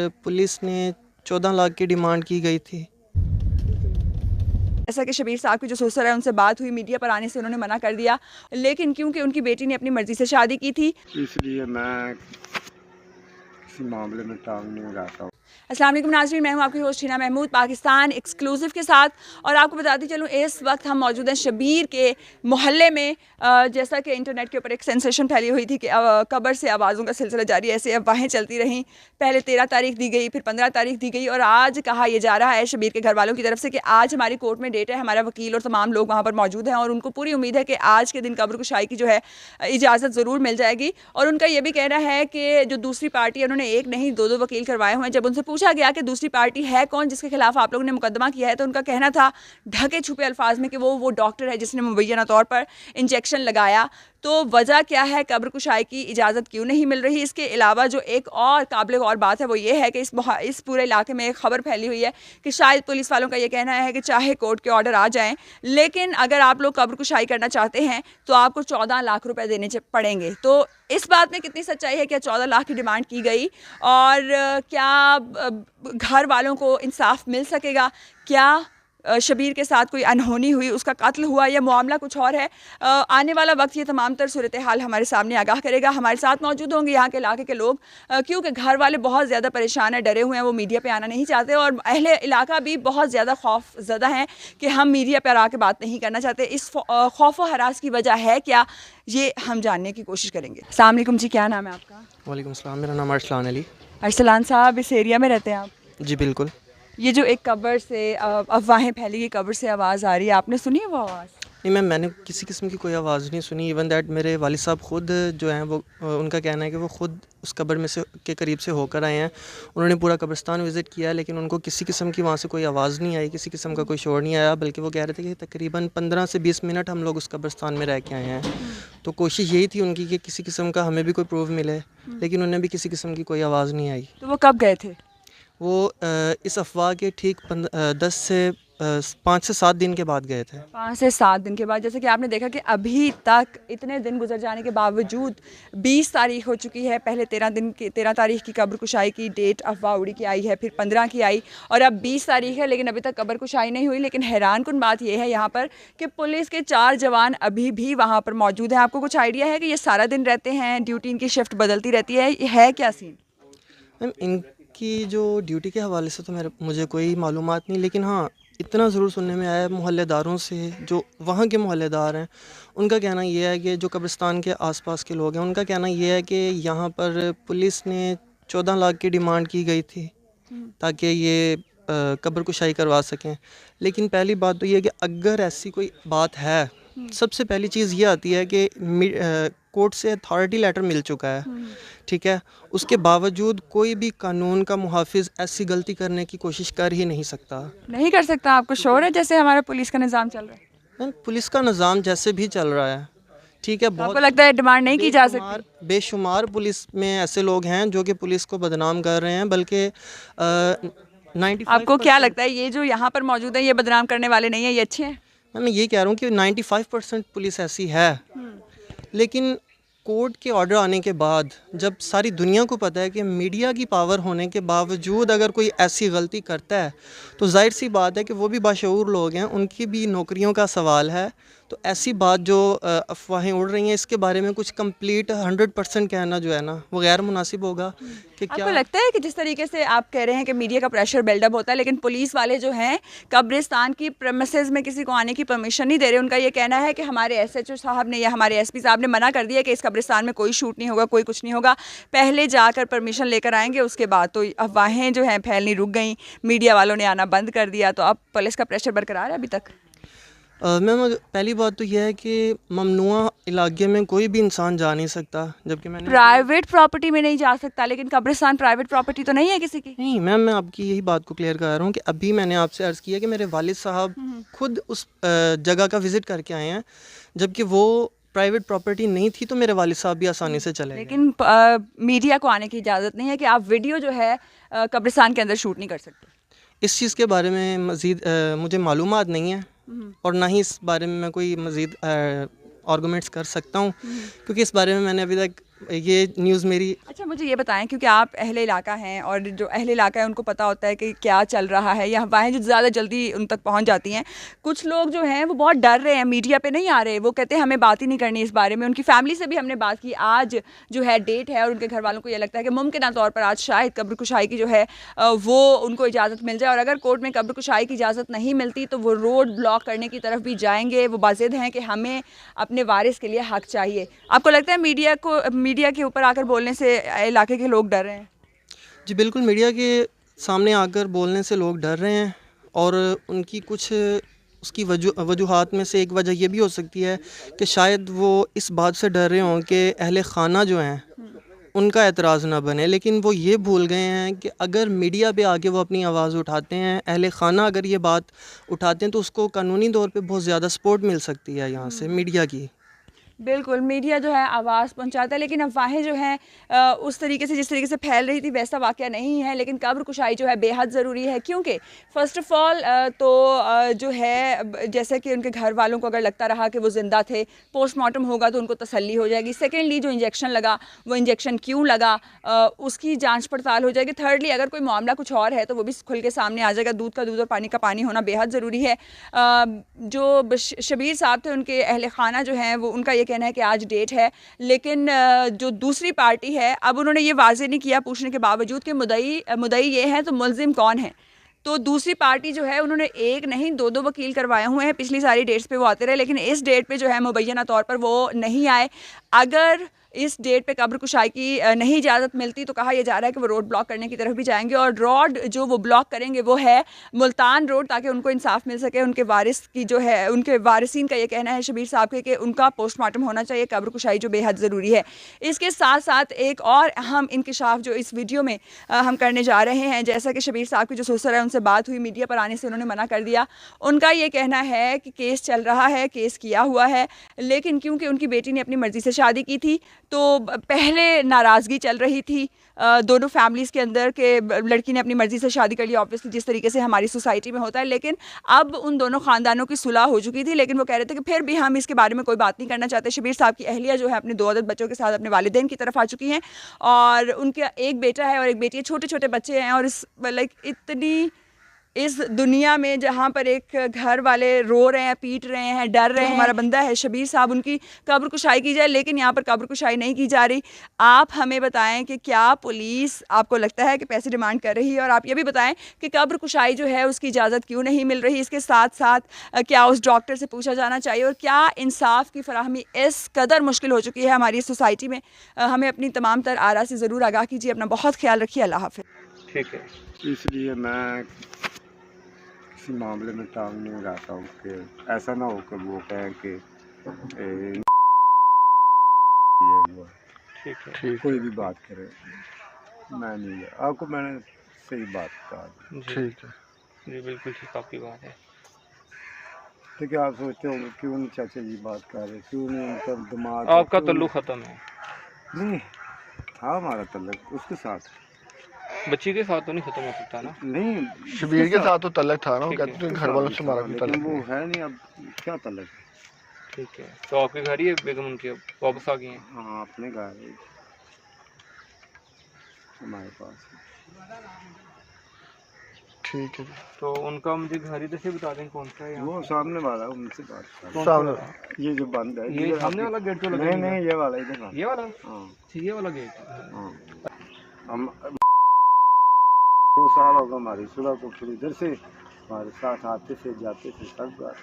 Police ने 14 लाख की demand की गई थी। ऐसा कि शबीर साहब की जो ससुर है उनसे बात हुई, मीडिया पर आने से उन्होंने मना कर दिया, लेकिन क्योंकि उनकी बेटी ने अपनी मर्जी से शादी की थी इसलिए मैं किसी मामले में टांग नहीं अड़ाता हूँ। अस्सलाम वालेकुम नाज़रीन, मैं हूं आपकी होस्ट हिना महमूद पाकिस्तान एक्सक्लूसिव के साथ। और आपको बताती चलूं, इस वक्त हम मौजूद हैं शबीर के मोहल्ले में। जैसा कि इंटरनेट के ऊपर एक सेंसेशन फैली हुई थी कि कब्र से आवाज़ों का सिलसिला जारी, ऐसे अफवाहें चलती रहीं। पहले 13 तारीख दी गई, फिर 15 तारीख दी गई, और आज कहा यह जा रहा है शबीर के घर वालों की तरफ से कि आज हमारी कोर्ट में डेट है। हमारा वकील और तमाम लोग वहाँ पर मौजूद हैं और उनको पूरी उम्मीद है कि आज के दिन कब्र कुशाई की जो है इजाज़त ज़रूर मिल जाएगी। और उनका यह भी कहना है कि जो दूसरी पार्टी है, उन्होंने एक नहीं दो वकील करवाए हुए हैं। जब उनसे पूछा गया कि दूसरी पार्टी है कौन जिसके खिलाफ आप लोगों ने मुकदमा किया है, तो उनका कहना था ढके छुपे अल्फाज में कि वो डॉक्टर है जिसने मुबैना तौर पर इंजेक्शन लगाया। तो वजह क्या है, कब्र कुशाई की इजाज़त क्यों नहीं मिल रही? इसके अलावा जो एक और काबिल गौर बात है वो ये है कि इस पूरे इलाके में एक खबर फैली हुई है कि शायद पुलिस वालों का ये कहना है कि चाहे कोर्ट के ऑर्डर आ जाएं, लेकिन अगर आप लोग कब्र कुशाई करना चाहते हैं तो आपको 14 लाख रुपए देने पड़ेंगे। तो इस बात में कितनी सच्चाई है? क्या 14 लाख की डिमांड की गई? और क्या घर वालों को इंसाफ मिल सकेगा? क्या शबीर के साथ कोई अनहोनी हुई, उसका कत्ल हुआ, या मामला कुछ और है? आने वाला वक्त ये तमाम तर सूरत हाल हमारे सामने आगाह करेगा। हमारे साथ मौजूद होंगे यहाँ के इलाके के लोग, क्योंकि घर वाले बहुत ज़्यादा परेशान हैं, डरे हुए हैं, वो मीडिया पे आना नहीं चाहते, और अहले इलाका भी बहुत ज़्यादा खौफ ज़दा हैं कि हम मीडिया पर आके बात नहीं करना चाहते। इस खौफ व हरास की वजह है क्या, ये हम जानने की कोशिश करेंगे। अस्सलाम वालेकुम जी, क्या नाम है आपका? वालेकुम सलाम, मेरा नाम अरसलान अली। अरसलान साहब, इस एरिया में रहते हैं आप? जी बिल्कुल। ये जो एक कब्र से अफवाहें फैली, कब्र से आवाज़ आ रही है, आपने सुनी है वो आवाज़? नहीं मैम, मैंने किसी किस्म की कोई आवाज़ नहीं सुनी। इवन दैट मेरे वालिद साहब ख़ुद जो हैं वो उनका कहना है कि वो ख़ुद उस कब्र में से के करीब से होकर आए हैं। उन्होंने पूरा कब्रिस्तान विज़िट किया है, लेकिन उनको किसी किस्म की वहाँ से कोई आवाज़ नहीं आई, किसी किस्म का कोई शोर नहीं आया। बल्कि वो कह रहे थे कि तकरीबन 15 से 20 मिनट हम लोग उस कब्रिस्तान में रह के आए हैं। तो कोशिश यही थी उनकी कि किसी किस्म का हमें भी कोई प्रूफ मिले, लेकिन उन्हें भी किसी किस्म की कोई आवाज़ नहीं आई। तो वो कब गए थे? वो इस अफवाह के ठीक 5 से 7 दिन के बाद गए थे। 5 से 7 दिन के बाद। जैसे कि आपने देखा कि अभी तक इतने दिन गुजर जाने के बावजूद 20 तारीख हो चुकी है। पहले 13 तारीख की कब्र कुशाई की डेट अफवाह उड़ी की आई है, फिर 15 की आई, और अब 20 तारीख है, लेकिन अभी तक कब्र कुशाई नहीं हुई। लेकिन हैरान कुन बात यह है यहाँ पर कि पुलिस के 4 जवान अभी भी वहाँ पर मौजूद हैं। आपको कुछ आइडिया है कि ये सारा दिन रहते हैं, ड्यूटी इनकी शिफ्ट बदलती रहती है क्या सीन? मैम, इनकी जो ड्यूटी के हवाले से तो मुझे कोई मालूमात नहीं, लेकिन हाँ इतना ज़रूर सुनने में आया मोहल्लेदारों से, जो वहाँ के मोहल्लेदार हैं, उनका कहना ये है कि जो कब्रिस्तान के आसपास के लोग हैं, उनका कहना ये है कि यहाँ पर पुलिस ने 14 लाख की डिमांड की गई थी ताकि ये कब्र कुशाई करवा सकें। लेकिन पहली बात तो ये है कि अगर ऐसी कोई बात है, सबसे पहली चीज़ ये आती है कि कोर्ट से अथॉरिटी लेटर मिल चुका है, ठीक है। उसके बावजूद कोई भी कानून का मुहाफिज ऐसी गलती करने की कोशिश कर ही नहीं सकता। नहीं कर सकता? आपको शोर है जैसे हमारा पुलिस का निज़ाम चल रहा है? मैम, पुलिस का निज़ाम जैसे भी चल रहा है, ठीक है, तो आपको लगता है डिमांड नहीं की जा सकती? बेशुमार पुलिस में ऐसे लोग हैं जो कि पुलिस को बदनाम कर रहे हैं। बल्कि 95। आपको क्या लगता है ये जो यहाँ पर मौजूद है, ये बदनाम करने वाले नहीं है, ये अच्छे हैं? मैं ये कह रहा हूँ कि 95% पुलिस ऐसी है, लेकिन कोर्ट के ऑर्डर आने के बाद जब सारी दुनिया को पता है कि मीडिया की पावर होने के बावजूद अगर कोई ऐसी गलती करता है, तो जाहिर सी बात है कि वो भी बाशऊर लोग हैं, उनकी भी नौकरियों का सवाल है। तो ऐसी बात जो अफवाहें उड़ रही हैं, इसके बारे में कुछ कंप्लीट 100% कहना जो है ना, वो गैर मुनासिब होगा। कि क्या आपको लगता है कि जिस तरीके से आप कह रहे हैं कि मीडिया का प्रेशर बिल्डअप होता है, लेकिन पुलिस वाले जो हैं कब्रिस्तान की प्रेमिसेस में किसी को आने की परमिशन नहीं दे रहे? उनका ये कहना है कि हमारे एसएचओ साहब ने या हमारे एसपी साहब ने मना कर दिया कि इस कब्रिस्तान में कोई शूट नहीं होगा, कोई कुछ नहीं होगा, पहले जाकर परमिशन लेकर आएंगे, उसके बाद। तो अफवाहें जो हैं फैलनी रुक गई, मीडिया वालों ने आना बंद कर दिया। तो अब पुलिस का प्रेशर बरकरार है अभी तक? मैम, पहली बात तो यह है कि ममनुआ इलाके में कोई भी इंसान जा नहीं सकता, जबकि मैंने प्राइवेट प्रॉपर्टी में नहीं जा सकता, लेकिन कब्रिस्तान प्राइवेट प्रॉपर्टी तो नहीं है किसी की? नहीं मैम, मैं आपकी यही बात को क्लियर कर रहा हूँ कि अभी मैंने आपसे अर्ज़ किया कि मेरे वालिद साहब खुद उस जगह का विज़िट करके आए हैं, जबकि वो प्राइवेट प्रॉपर्टी नहीं थी, तो मेरे वालिद साहब भी आसानी से चले गए। लेकिन मीडिया को आने की इजाज़त नहीं है कि आप वीडियो जो है कब्रिस्तान के अंदर शूट नहीं कर सकते? इस चीज़ के बारे में मज़ीद मुझे मालूमात नहीं है, और ना ही इस बारे में मैं कोई मज़ीद आर्गूमेंट्स कर सकता हूँ, क्योंकि इस बारे में मैंने अभी तक ये न्यूज़ मेरी। अच्छा मुझे ये बताएं, क्योंकि आप अहले इलाका हैं और जो अहले इलाका है उनको पता होता है कि क्या चल रहा है, या अफवाहें जो ज़्यादा जल्दी उन तक पहुंच जाती हैं। कुछ लोग जो हैं वो बहुत डर रहे हैं, मीडिया पे नहीं आ रहे, वो कहते हैं हमें बात ही नहीं करनी इस बारे में। उनकी फैमिली से भी हमने बात की, आज जो है डेट है और उनके घर वालों को ये लगता है कि मुमकिन तौर पर आज शायद कब्र कुशाई की जो है वो उनको इजाज़त मिल जाए, और अगर कोर्ट में कब्र कुशाई की इजाज़त नहीं मिलती तो वो रोड ब्लॉक करने की तरफ भी जाएंगे। वो बाज़िद हैं कि हमें अपने वारिस के लिए हक चाहिए। आपको लगता है मीडिया के ऊपर आकर बोलने से इलाके के लोग डर रहे हैं? जी बिल्कुल, मीडिया के सामने आकर बोलने से लोग डर रहे हैं, और उनकी कुछ उसकी वजूहात में से एक वजह ये भी हो सकती है कि शायद वो इस बात से डर रहे हों कि अहले खाना जो हैं उनका एतराज़ ना बने। लेकिन वो ये भूल गए हैं कि अगर मीडिया पे आके वो अपनी आवाज़ उठाते हैं, अहले खाना अगर ये बात उठाते हैं, तो उसको कानूनी तौर पे बहुत ज़्यादा सपोर्ट मिल सकती है यहाँ से मीडिया की। बिल्कुल, मीडिया जो है आवाज़ पहुंचाता है, लेकिन अफ़वाहें जो हैं उस तरीके से जिस तरीके से फैल रही थी वैसा वाक़या नहीं है। लेकिन कब्र कुशाई जो है बेहद ज़रूरी है, क्योंकि फ़र्स्ट ऑफ़ ऑल तो जो है जैसे कि उनके घर वालों को अगर लगता रहा कि वो ज़िंदा थे, पोस्टमार्टम होगा तो उनको तसल्ली हो जाएगी। सेकेंडली जो इंजेक्शन लगा वो इंजेक्शन क्यों लगा, उसकी जाँच पड़ताल हो जाएगी। थर्डली अगर कोई मामला कुछ और है तो वो भी खुल के सामने आ जाएगा। दूध का दूध और पानी का पानी होना बेहद ज़रूरी है। जो शबीर साहब थे उनके अहले खाना जो हैं वो उनका ये कहना है कि आज डेट है, लेकिन जो दूसरी पार्टी है अब उन्होंने ये वाज़ेह नहीं किया पूछने के बावजूद कि मुद्दई ये है तो मुलजिम कौन है। तो दूसरी पार्टी जो है उन्होंने एक नहीं दो वकील करवाए हुए हैं, पिछली सारी डेट्स पे वो आते रहे, लेकिन इस डेट पे जो है मुबैना तौर पर वो नहीं आए। अगर इस डेट पे कब्र कुशाई की नहीं इजाज़त मिलती तो कहा यह जा रहा है कि वो रोड ब्लॉक करने की तरफ भी जाएंगे, और रोड जो वो ब्लॉक करेंगे वो है मुल्तान रोड, ताकि उनको इंसाफ मिल सके। उनके वारिस की जो है, उनके वारिसीन का ये कहना है शबीर साहब के कि उनका पोस्टमार्टम होना चाहिए, कब्र कुशाई जो बेहद ज़रूरी है। इसके साथ साथ एक और अहम इंकिशाफ जो इस वीडियो में हम करने जा रहे हैं, जैसा कि शबीर साहब की जो ससुर है उनसे बात हुई, मीडिया पर आने से उन्होंने मना कर दिया। उनका ये कहना है कि केस चल रहा है, केस किया हुआ है, लेकिन क्योंकि उनकी बेटी ने अपनी मर्ज़ी से शादी की थी तो पहले नाराज़गी चल रही थी दोनों फैमिलीज़ के अंदर कि लड़की ने अपनी मर्ज़ी से शादी कर ली, ऑब्वियसली जिस तरीके से हमारी सोसाइटी में होता है। लेकिन अब उन दोनों ख़ानदानों की सुलह हो चुकी थी, लेकिन वो कह रहे थे कि फिर भी हम इसके बारे में कोई बात नहीं करना चाहते। शबीर साहब की अहलिया जो है अपने 2 अदद बच्चों के साथ अपने वालिदैन की तरफ आ चुकी हैं, और उनका एक बेटा है और एक बेटी है, छोटे छोटे बच्चे हैं। और इस इतनी इस दुनिया में जहाँ पर एक घर वाले रो रहे हैं, पीट रहे हैं, डर रहे हैं, हमारा बंदा है शबीर साहब, उनकी कब्र कुशाई की जाए, लेकिन यहाँ पर कब्र कुशाई नहीं की जा रही। आप हमें बताएं कि क्या पुलिस आपको लगता है कि पैसे डिमांड कर रही है, और आप ये भी बताएं कि कब्र कुशाई जो है उसकी इजाज़त क्यों नहीं मिल रही। इसके साथ साथ क्या उस डॉक्टर से पूछा जाना चाहिए, और क्या इंसाफ की फराहमी इस कदर मुश्किल हो चुकी है हमारी सोसाइटी में। हमें अपनी तमाम तर आरा से ज़रूर आगाह कीजिए। अपना बहुत ख्याल रखिए। अल्लाह हाफ़िज़। ठीक है, इसलिए मैं किसी मामले में टांग नहीं लगाता हूँ कि ऐसा ना हो कि वो कहें कि ये हुआ। ठीक है, ठीक, कोई भी बात करे, मैं नहीं, आपको मैंने सही बात कहा। ठीक है जी, बिल्कुल ठीक आपकी बात है। तो क्या आप सोचते होंगे क्यों नहीं चाचा जी बात कर रहे, क्यों नहीं उनका दिमाग, आपका तल्लुक ख़त्म है? नहीं था हमारा तल्लुक उसके साथ, बच्ची के साथ तो नहीं ख़त्म हो सकता ना? नहीं शबीर के साथ तो तल्लक था ना, वो ठीक कहते है। थे घर वालों से हमारा कोई लेकिन तल्लक वो नहीं। है नहीं, अब क्या तल्लुक है। ठीक है, तो आपके घर ही है बेगम उनकी, अब वापस आ गई हैं? हाँ, अपने घर है, हमारे पास। ठीक है जी, तो उनका मुझे घर ही से बता दें कौन सा है यहाँ? वो सामने वाला है, उनसे बात कर। कौन सा सामने वाला? ये जो बंद है, ये सामने वाला गेट तो लगा नहीं नहीं नहीं, ये वाला इधर वाला। ये वाला? हाँ अच्छा, ये वाला गेट। हाँ, हम 2 साल होगा हमारी सुलह को, फिर इधर से हमारे साथ आते थे जाते थे सब बात।